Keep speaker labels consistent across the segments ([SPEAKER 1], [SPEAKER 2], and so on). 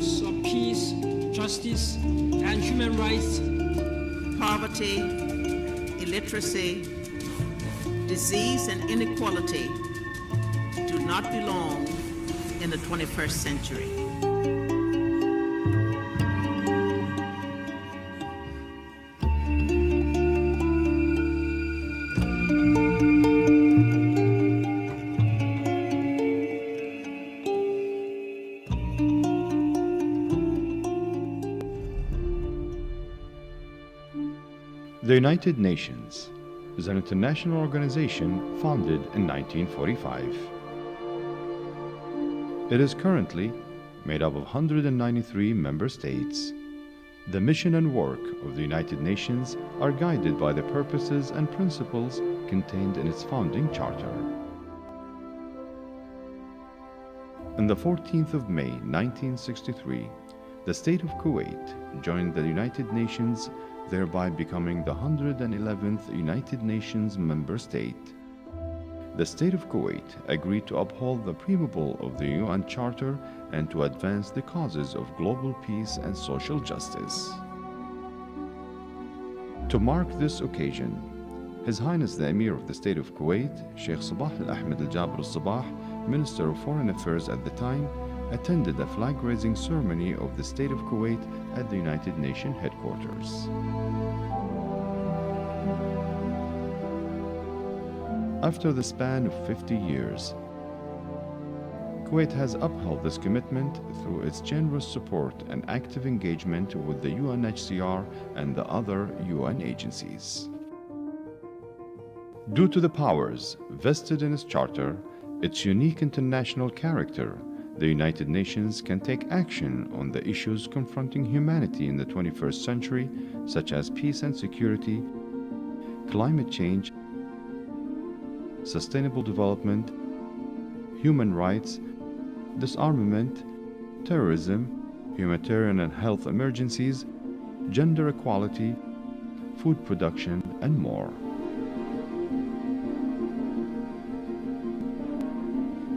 [SPEAKER 1] values of peace, justice, and human rights.
[SPEAKER 2] Poverty, illiteracy, disease, and inequality do not belong in the 21st century.
[SPEAKER 3] The United Nations is an international organization founded in 1945. It is currently made up of 193 member states. The mission and work of the United Nations are guided by the purposes and principles contained in its founding charter. On the 14th of May 1963, the state of Kuwait joined the United Nations, thereby becoming the 111th United Nations member state. The state of Kuwait agreed to uphold the preamble of the UN Charter and to advance the causes of global peace and social justice. To mark this occasion, His Highness the Emir of the State of Kuwait, Sheikh Sabah Al-Ahmed Al-Jaber Al-Sabah, Minister of Foreign Affairs at the time, attended a flag-raising ceremony of the State of Kuwait at the United Nations headquarters. After the span of 50 years, Kuwait has upheld this commitment through its generous support and active engagement with the UNHCR and the other UN agencies. Due to the powers vested in its charter, its unique international character, the United Nations can take action on the issues confronting humanity in the 21st century, such as peace and security, climate change, sustainable development, human rights, disarmament, terrorism, humanitarian and health emergencies, gender equality, food production, and more.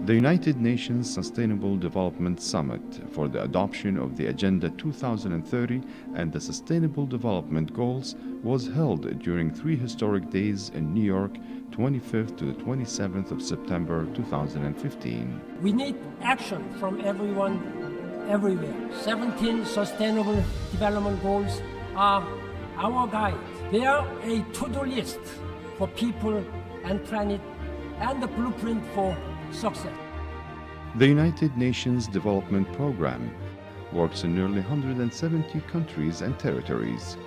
[SPEAKER 3] The United Nations Sustainable Development Summit for the adoption of the Agenda 2030 and the Sustainable Development Goals was held during 3 historic days in New York, 25th to the 27th of September 2015.
[SPEAKER 1] We need action from everyone, everywhere. 17 Sustainable Development Goals are our guide. They are a to-do list for people and planet and the blueprint for success.
[SPEAKER 3] The United Nations Development Programme works in nearly 170 countries and territories,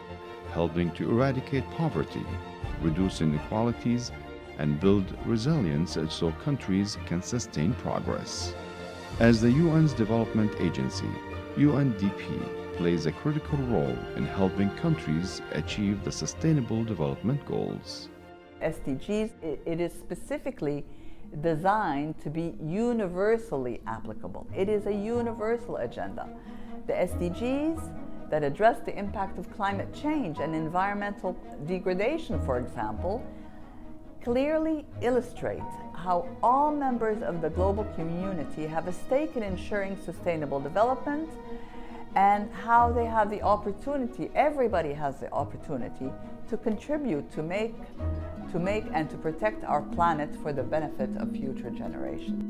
[SPEAKER 3] helping to eradicate poverty, reduce inequalities, and build resilience so countries can sustain progress. As the UN's development agency, UNDP plays a critical role in helping countries achieve the Sustainable Development Goals.
[SPEAKER 4] SDGs, it is specifically designed to be universally applicable. It is a universal agenda. The SDGs that address the impact of climate change and environmental degradation, for example, clearly illustrate how all members of the global community have a stake in ensuring sustainable development and how they have the opportunity, everybody has the opportunity to contribute to make and to protect our planet for the benefit of future generations.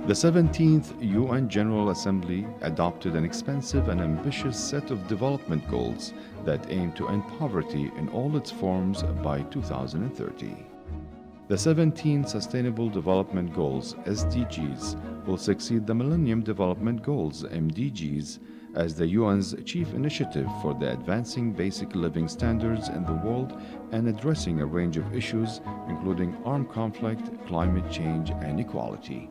[SPEAKER 3] The 17th UN General Assembly adopted an expansive and ambitious set of development goals that aim to end poverty in all its forms by 2030. The 17 Sustainable Development Goals, SDGs, will succeed the Millennium Development Goals, MDGs, as the UN's chief initiative for the advancing basic living standards in the world and addressing a range of issues including armed conflict, climate change, and equality.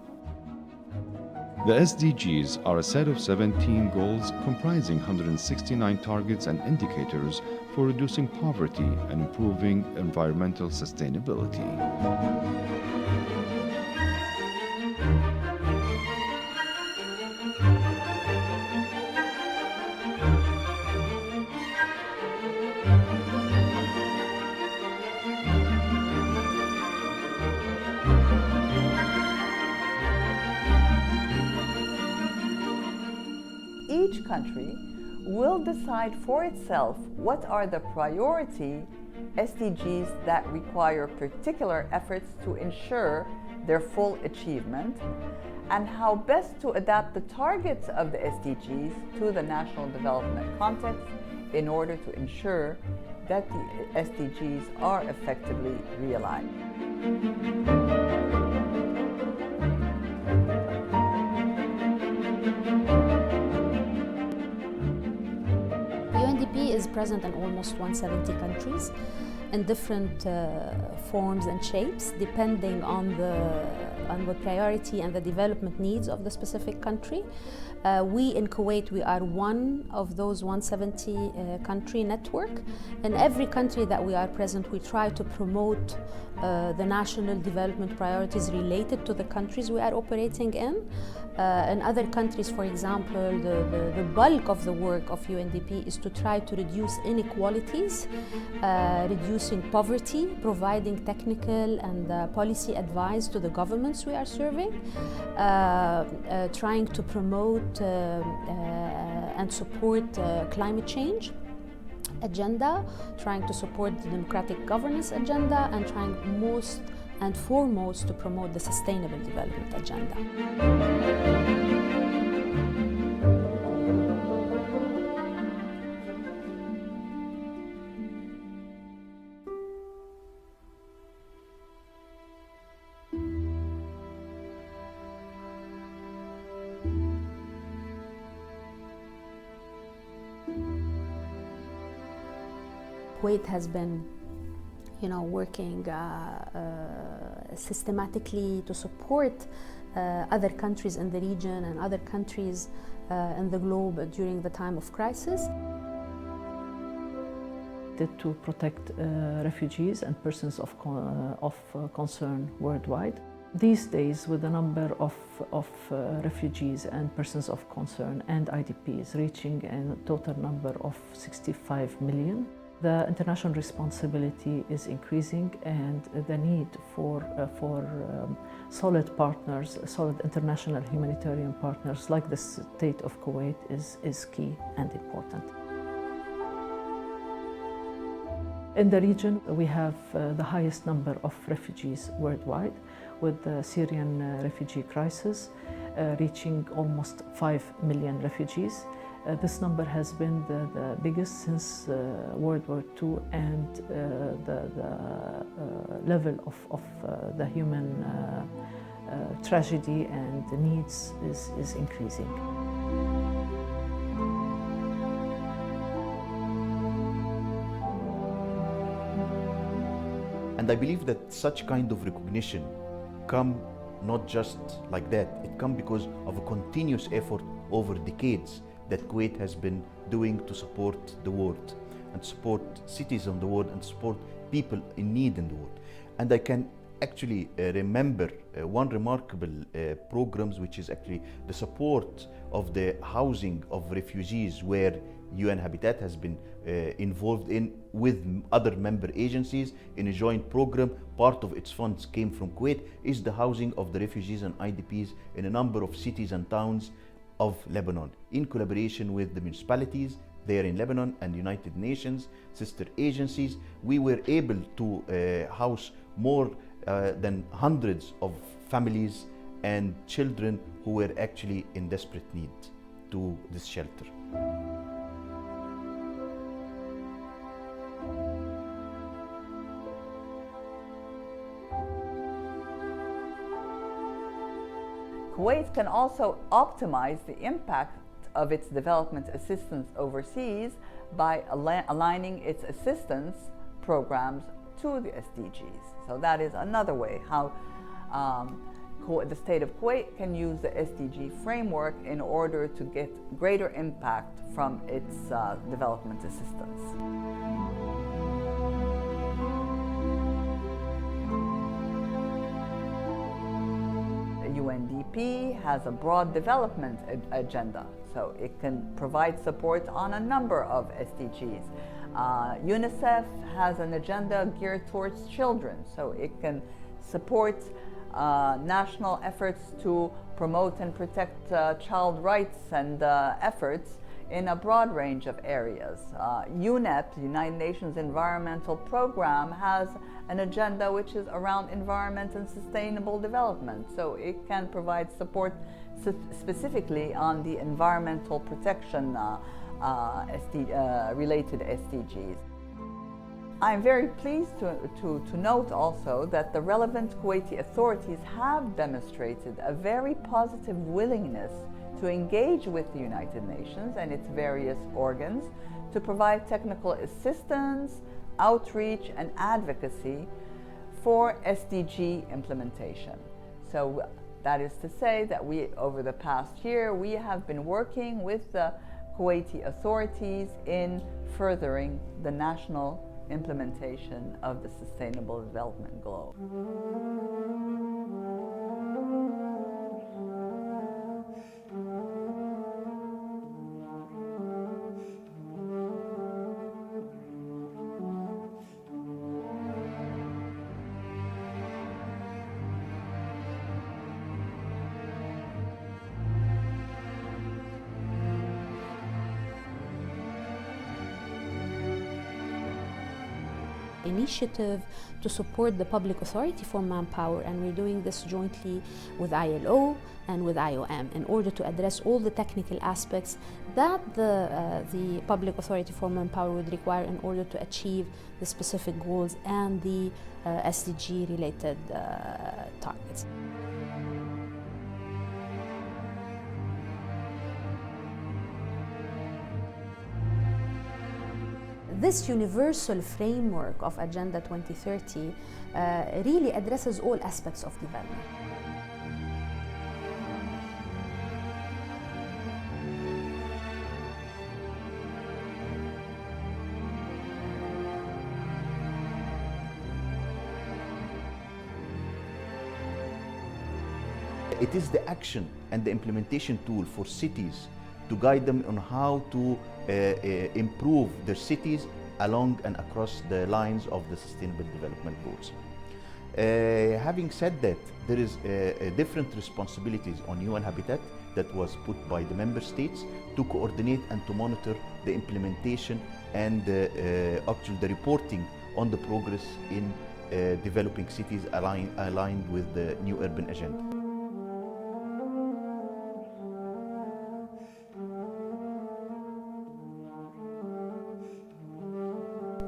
[SPEAKER 3] The SDGs are a set of 17 goals comprising 169 targets and indicators for reducing poverty and improving environmental sustainability.
[SPEAKER 4] country will decide for itself what are the priority SDGs that require particular efforts to ensure their full achievement, and how best to adapt the targets of the SDGs to the national development context in order to ensure that the SDGs are effectively realized.
[SPEAKER 5] UNDP is present in almost 170 countries in different forms and shapes, depending on the priority and the development needs of the specific country. We in Kuwait, we are one of those 170 country network. In every country that we are present, we try to promote the national development priorities related to the countries we are operating in. In other countries, for example, the bulk of the work of UNDP is to try to reduce inequalities, reducing poverty, providing technical and policy advice to the governments we are serving, trying to promote and support climate change agenda, trying to support the democratic governance agenda, and trying most and foremost to promote the sustainable development agenda. Kuwait has been, working systematically to support other countries in the region and other countries in the globe during the time of crisis.
[SPEAKER 6] To protect refugees and persons of concern worldwide. These days, with the number of refugees and persons of concern and IDPs reaching a total number of 65 million, the international responsibility is increasing, and the need for solid partners, solid international humanitarian partners like the state of Kuwait is key and important. In the region, we have the highest number of refugees worldwide, with the Syrian refugee crisis reaching almost 5 million refugees. This number has been the biggest since World War II, and the level of the human tragedy and the needs is increasing.
[SPEAKER 7] And I believe that such kind of recognition come not just like that, it comes because of a continuous effort over decades that Kuwait has been doing to support the world and support cities in the world and support people in need in the world. And I can actually remember one remarkable programs, which is actually the support of the housing of refugees, where UN Habitat has been involved in with other member agencies in a joint program. Part of its funds came from Kuwait, is the housing of the refugees and IDPs in a number of cities and towns of Lebanon, in collaboration with the municipalities there in Lebanon and United Nations sister agencies. We were able to house more than hundreds of families and children who were actually in desperate need to this shelter.
[SPEAKER 4] Kuwait can also optimize the impact of its development assistance overseas by aligning its assistance programs to the SDGs. So that is another way how the state of Kuwait can use the SDG framework in order to get greater impact from its development assistance. UNDP has a broad development agenda, so it can provide support on a number of SDGs. UNICEF has an agenda geared towards children, so it can support national efforts to promote and protect child rights and efforts in a broad range of areas. UNEP, the United Nations Environmental Program, has an agenda which is around environment and sustainable development. So it can provide support specifically on the environmental protection related SDGs. I'm very pleased to note also that the relevant Kuwaiti authorities have demonstrated a very positive willingness to engage with the United Nations and its various organs to provide technical assistance, outreach, and advocacy for SDG implementation. So that is to say that over the past year, we have been working with the Kuwaiti authorities in furthering the national implementation of the Sustainable Development Goal.
[SPEAKER 5] Initiative to support the public authority for manpower, and we're doing this jointly with ILO and with IOM in order to address all the technical aspects that the public authority for manpower would require in order to achieve the specific goals and the SDG related targets. This universal framework of Agenda 2030 really addresses all aspects of development.
[SPEAKER 7] It is the action and the implementation tool for cities to guide them on how to improve their cities along and across the lines of the Sustainable Development Goals. Having said that, there is different responsibilities on UN Habitat that was put by the member states to coordinate and to monitor the implementation and actually the reporting on the progress in developing cities aligned with the new urban agenda.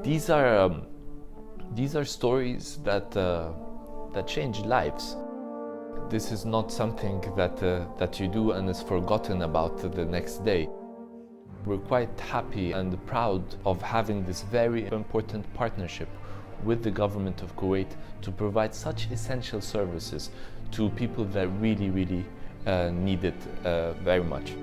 [SPEAKER 8] These are stories that change lives. This is not something that you do and is forgotten about the next day. We're quite happy and proud of having this very important partnership with the government of Kuwait to provide such essential services to people that really need it very much.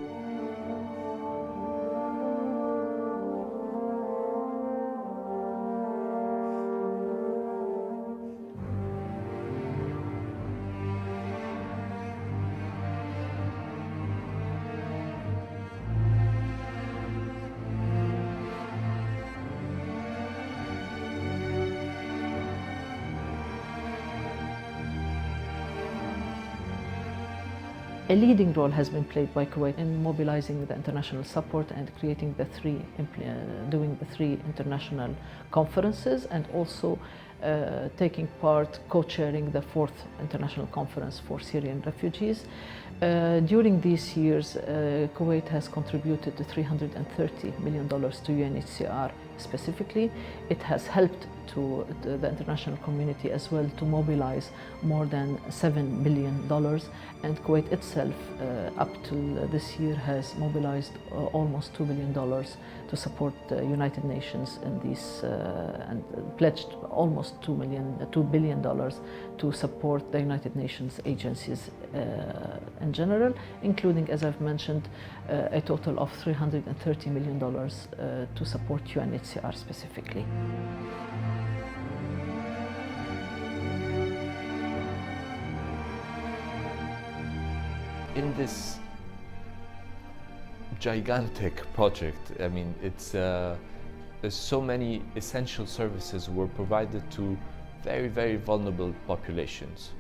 [SPEAKER 6] A leading role has been played by Kuwait in mobilizing the international support and creating doing the three international conferences, and also taking part, co-chairing the 4th International Conference for Syrian Refugees. During these years, Kuwait has contributed $330 million to UNHCR specifically. It has helped to the international community as well to mobilize more than $7 billion, and Kuwait itself up till this year has mobilized almost $2 billion to support the United Nations in these and pledged almost $2 billion to support the United Nations agencies in general, including, as I've mentioned, a total of $330 million to support UNHCR specifically.
[SPEAKER 8] In this gigantic project, I mean, there's so many essential services were provided to very vulnerable populations.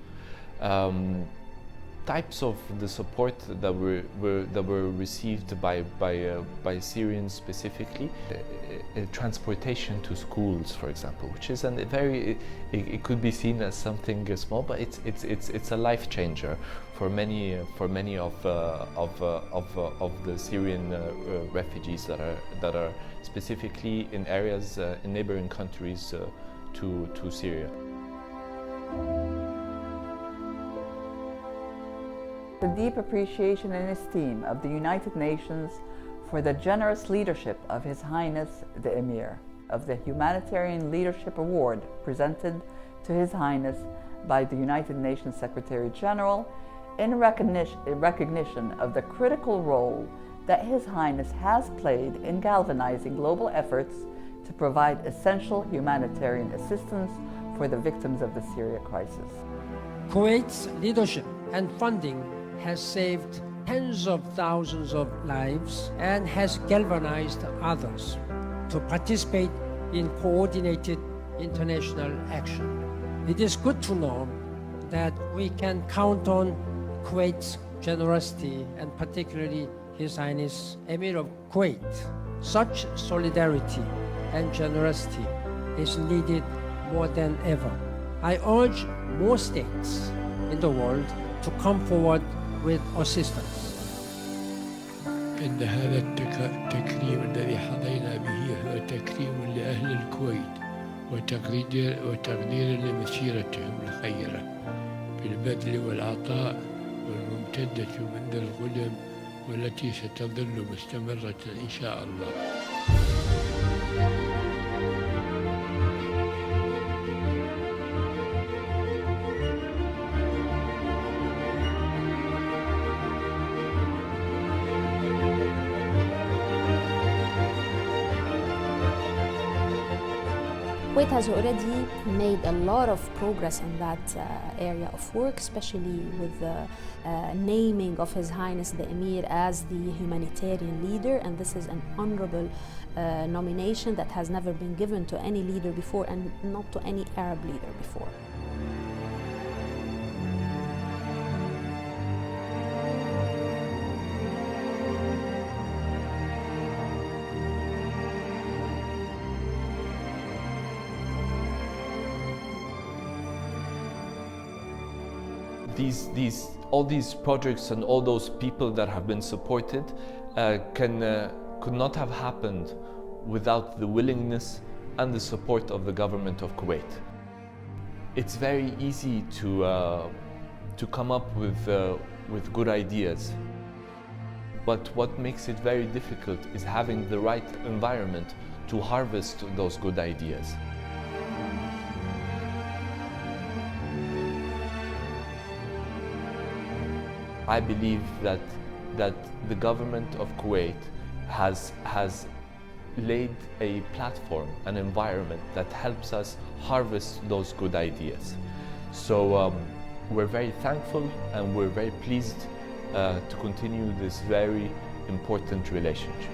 [SPEAKER 8] types of the support that were received by Syrians specifically, transportation to schools, for example, which is it could be seen as something small, but it's a life changer for many of the Syrian refugees that are specifically in areas in neighboring countries to Syria.
[SPEAKER 4] The deep appreciation and esteem of the United Nations for the generous leadership of His Highness the Emir, of the Humanitarian Leadership Award presented to His Highness by the United Nations Secretary General in recognition of the critical role that His Highness has played in galvanizing global efforts to provide essential humanitarian assistance for the victims of the Syria crisis.
[SPEAKER 1] Kuwait's leadership and funding has saved tens of thousands of lives and has galvanized others to participate in coordinated international action. It is good to know that we can count on Kuwait's generosity and particularly His Highness Emir of Kuwait. Such solidarity and generosity is needed more than ever. I urge more states in the world to come forward with assistance.
[SPEAKER 9] إن هذا التكريم الذي حظينا به هو تكريم لأهل الكويت وتقدير لمسيرتهم الخيرة بالبذل والعطاء والممتدة منذ القدم والتي ستظل مستمرة إن شاء الله.
[SPEAKER 5] Kuwait has already made a lot of progress in that area of work, especially with the naming of His Highness the Emir as the humanitarian leader, and this is an honorable nomination that has never been given to any leader before and not to any Arab leader before.
[SPEAKER 8] All these projects and all those people that have been supported could not have happened without the willingness and the support of the government of Kuwait. It's very easy to come up with good ideas, but what makes it very difficult is having the right environment to harvest those good ideas. I believe that the government of Kuwait has laid a platform, an environment that helps us harvest those good ideas. So we're very thankful and we're very pleased to continue this very important relationship.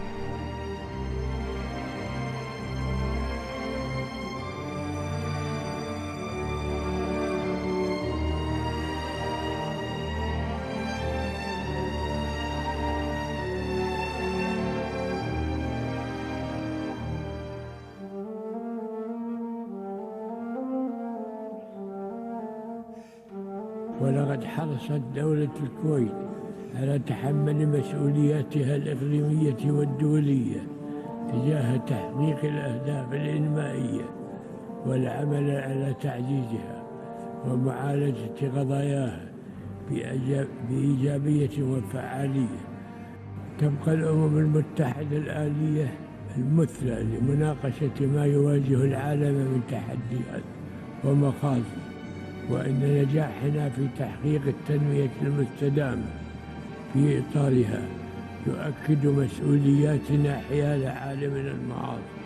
[SPEAKER 9] ولقد حرصت دولة الكويت على تحمل مسؤولياتها الإقليمية والدولية تجاه تحقيق الأهداف الإنمائية والعمل على تعزيزها ومعالجة قضاياها بإيجابية وفعالية. تبقى الأمم المتحدة الآلية المثلى لمناقشة ما يواجه العالم من تحديات ومخاطر، وأن نجاحنا في تحقيق التنمية المستدامة في إطارها يؤكد مسؤولياتنا حيال عالمنا المعاصر.